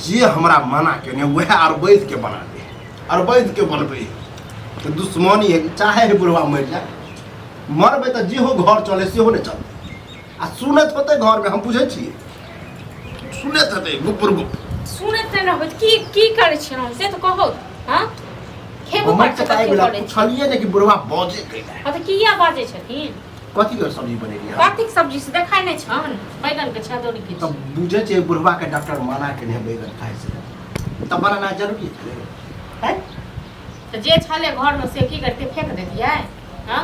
जे हमरा मना के वह अरबैध के बना दे, अरबैध के बनबे तो दुश्मनी है। चाहे बुढ़वा मर जाए, मरबे तो जे हो घर चले से हो नहीं चलते। आ सुनत होते घर में हम पूछे छी, सुनत होते गुपुर गुप सुनत न होत की करे छी हम से तो कहो। हां खेबो हमर पर चकाई वाला पूछलिए ने कि बुढ़वा बाजे कैला। हां तो किया बाजे छथिन? कथी के सब्जी बनेली? कथी के सब्जी से देखाय नै छन बैगन के छदौरी के। तब बुझे छे बुढ़वा के डॉक्टर मना के नहीं बैगन खाए से, तब बनाना जरूरी है। तो जे छले घर में से की करते फेंक देतिए? हां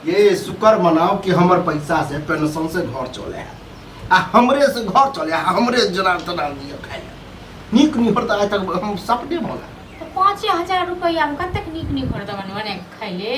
ये शुक्र मनाओ कि हमर पैसा से पेंशन से घर चले है, आ हमरे से घर चले है, हमरे जनार्दन दिया खाए नीक नहीं होता। आज तक हम सपने बोला तो 5000 रुपया में कतक नीक नीक होता बने खाइ ले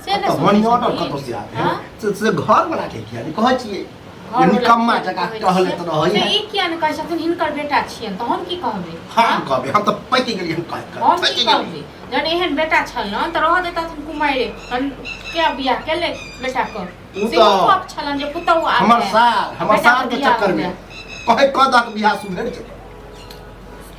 से तो मनी ऑर्डर कतो से आते हैं से घर बना के किया नहीं कह छिए निकम्मा जगह कहले तो रही से ई किया न कह छथिन हिनकर बेटा छियन तो हम की कहबे? हम कहबे हम तो पैति गेली हम हम की कहबे? जन एहन बेटा छल न त रह देता तुम कुमारे के बियाह के ले बेटा को से को छलन जे पुतौ आ हमर साल के चक्कर में कहे कदक बियाह सुधर जे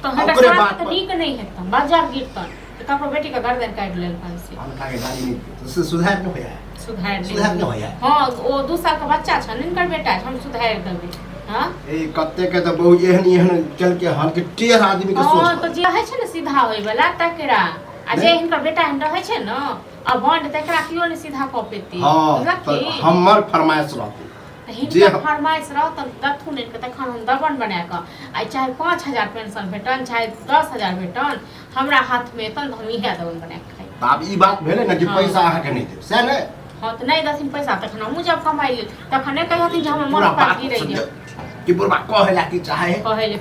तो हमरा बात नीक नहीं हेतन बाजार गिरतन तो कपरो बेटी का गर्दन काट लेल पान से हम काहे गाली नहीं तो सुधार न होया सुधार न होया। हां ओ 2 साल का बच्चा छन इनकर बेटा हम सुधार देबे। हां ए कत्ते के तो बहु एहन चल के हन के टेढ़ आदमी के सोच। हां तो जे है छे न सीधा होय वाला तकरा आ जे इनकर बेटा हम रहे छे न अब बंड तकरा कियो न सीधा क पेती। हां तो हमर फरमाइश रहते जे फरमाइश रहतन दथुन इनके तखन हम दबन बना के आ चाहे 5000 पेंशन भेटन चाहे 10000 भेटन हमरा हाथ में तन हम इहे दबन बना के खाइ। अब ई बात भेले न कि पैसा आहा के नहीं दे से ने। हां तो नहीं दथिन पैसा तखन हम जब कमाई ले तखन नहीं कहथिन जे हम मन पर गिरै दे कि बुढ़वा कहेला कि चाहे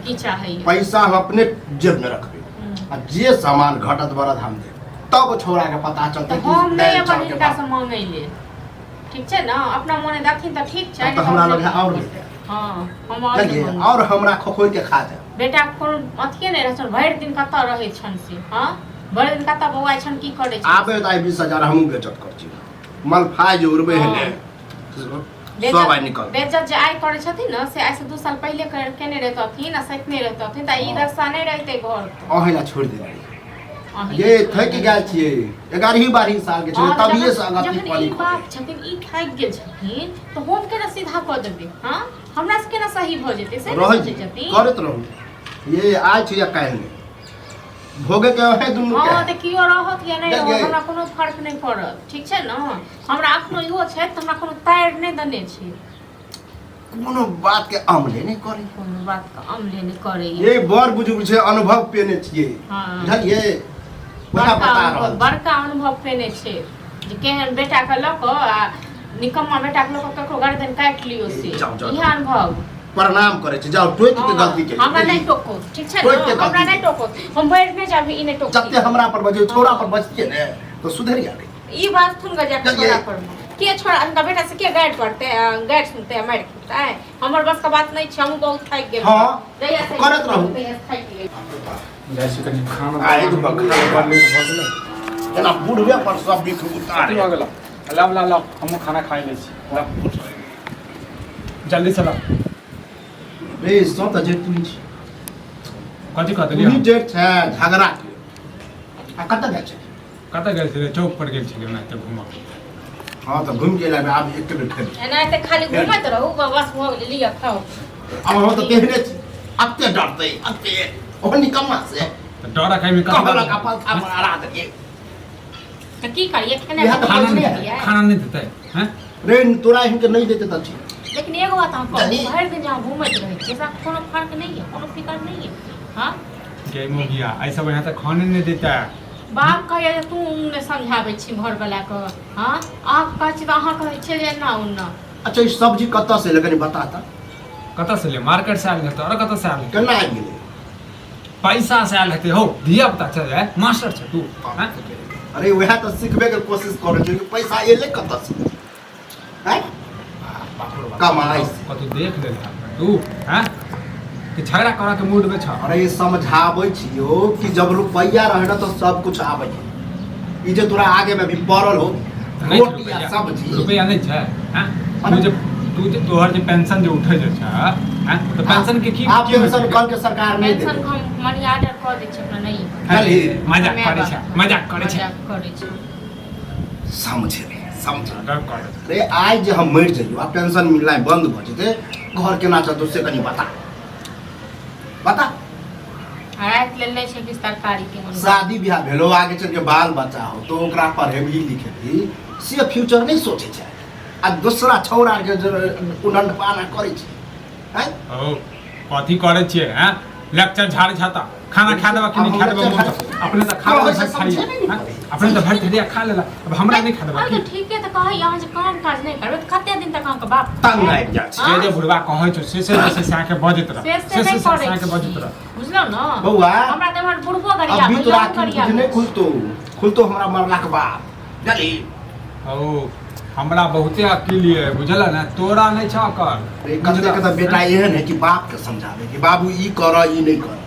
की चाहे पैसा हम अपने जेब में रखबे आ जे सामान घटत बढ़त हम दे तब छोरा के पता चलते कि हम नहीं अपन इनका से मांगै ले ठीक छे ना अपना मने दखिन त ठीक छे तो हमरा लगे और बेटा। हां हम और हमरा खोखोइ के खा दे बेटा कोन अथिए नहीं रहछन भर दिन कत रहै छन से। हां भर दिन कत बौआ छन की करे छ आबे त 20000 हमहु बेचत कर छी मल फाय जे उड़बे हेले सब आई निकल बेचत जे आई करे छथिन न से आई से 2 साल पहले कर केने रहतथिन आ सतने रहतथिन त ई दशा नहीं रहते घर ओहेला छोड़ दे ये थक गेल छिए 11-12 साल के छले तभिए से अगति पानी ई बात छथिन ई थक गेल छथिन तो हम केना सीधा क देबे? हां हमरा से केना सही भ जेते से सोचे छथिन करत रहू ये आज छिया काहे ने भोगे के है दुनु के। हां त कियो रहत या नहीं रहत हमरा कोनो फर्क नहीं पड़त ठीक छे न। हमरा अखनो इहो छै त हमरा कोनो तार नहीं दने छी कोनो बात के अमले नहीं करे कोनो बात का अमले नहीं करे ये बड़ बुजुर्ग छै अनुभव पेने छिए बुझलिए बड़का अनुभव पेने छे जे केहन बेटा के लक आ निकम्मा बेटा के लक ककरो गर्दन काट लियो से इहे अनुभव प्रणाम करे छै जाओ टोक के गलती के हमरा नहीं टोको ठीक छे न हमरा नहीं टोको हम बैठ नहीं जाबी इने टोको जत्ते हमरा पर बजे छोरा पर बचतिए ने तो सुधर जाबे ई बात सुन गजा छोरा पर के छोरा अनका बेटा से के गाइड करते गाइड सुनते मार खाता है हमर बस का बात नहीं छ हम बहुत थक गेल। हां जइया से करत रहू जैसे कनी खाना आए तो बखरा पर ले हो गेल जना बुढ़वे पर सब बिख उतार हो गेल ला हम खाना खाइ ले छी जल्दी चला बे सो त जे तू छी कथि कहत तू जे छ झगड़ा के आ कत गेल छ कत गेल छे चौक पर गेल छे ना त घुमा। हां तो घूम के लाबे आब एक बेर खेल एना त खाली घुमत रहू बस हो गेल लिया खाओ अब हम तो तेहने छी अत्ते डरते अत्ते ओ निकम्मा से त डरा खाइ में कहला का पल था मारा दे त की करिए खाना नहीं देते हैं रे तोरा इनके नहीं देते त छी लेकिन एगो बात हम कहूं हर दिन जहां घूमत रहे जैसा कोनो फर्क नहीं है कोनो फिकर नहीं है। हां गेम हो गया ऐसा यहाँ तक खाने नहीं देता बाप कहे तू ने समझावे छी घर वाला को। हां आप कह छी त अहां कहे छी जे ना उन्ना अच्छा ई सब्जी कत से लेकिन बता ता कत से ले मार्केट से आल है और कत से आल केना आ गेले पैसा से आल है हो दिया पता चल जाए मास्टर छ तू हैं अरे वह तो सीखबे के कोशिश करे छी पैसा एले कत से हैं कमाई कतु देख ले तू हैं कि झगड़ा करा के मूड में छ। अरे समझाबै छियो कि जब रुपया रहे ना तो सब कुछ आवे ई जे तोरा आगे में भी पड़ल हो रोटी या सब्जी रुपया नहीं छै हैं तू जे तोहर जे पेंशन जे उठे जे छ हैं तो पेंशन के की आप पेंशन कल के सरकार नहीं दे पेंशन हम मनी ऑर्डर कर दै छै अपना नहीं अरे मजाक करे छै मजाक करे छै मजाक करै छै समझे समझे मजाक करे अरे आज जे हम मर जाइयो आ पेंशन मिलना बंद भ जेते घर केना चलतो से कनी बता रात ले ले छै कि सरकारी के मन शादी ब्याह भेलो आगे चल के बाल बच्चा हो तो ओकरा पढ़ेबी लिखेबी से फ्यूचर नहीं सोचे छै आ दूसरा छौरा के उडंड पाना करे छै हैं ओ कथी करे छियै हैं लेक्चर झाड़ छाता खाना खा देबा कि नहीं खा देबा अपने तो खा लेबा खाइए अपने तो भर धरिया खा लेला अब हमरा नहीं खा देबा तो ठीक है तो कह यहाँ जे काम काज नहीं करबे तो कते दिन तक हम के बाप तंग आबि जाय छै जे बुढ़वा कहै छै से आके बजैत रह से नहीं करे आके बजैत रह बुझलो न बौआ हमरा त हमर बुढ़बो गरिया अभी तो भैया गरिया नहीं खुलतो हमरा मरला के बाद जली ओ हमरा बहुते अकेल है बुझल ना तोरा नहीं छ कर कते कते बेटा एहन है कि बाप के समझावे कि बाबू ई कर ई नहीं कर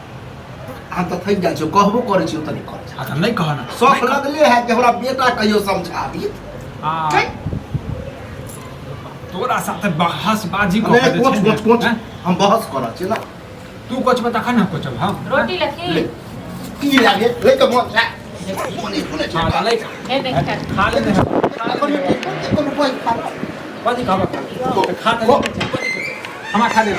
हम तो थक जाय छै कहबो करे छी त नहीं करे छै अच्छा नहीं कह ना शौक लगले है कि हमरा बेटा कहियो समझाबी हां तोरा साथे बहस बाजी को अरे कोच हम बहस करत छी ना तू कुछ बता खाना कुछ हम रोटी लखी की लागे ले के मत मोने हां ले हे देख खा ले कोनो कोई खा कथी खाबा खा ले हम खा ले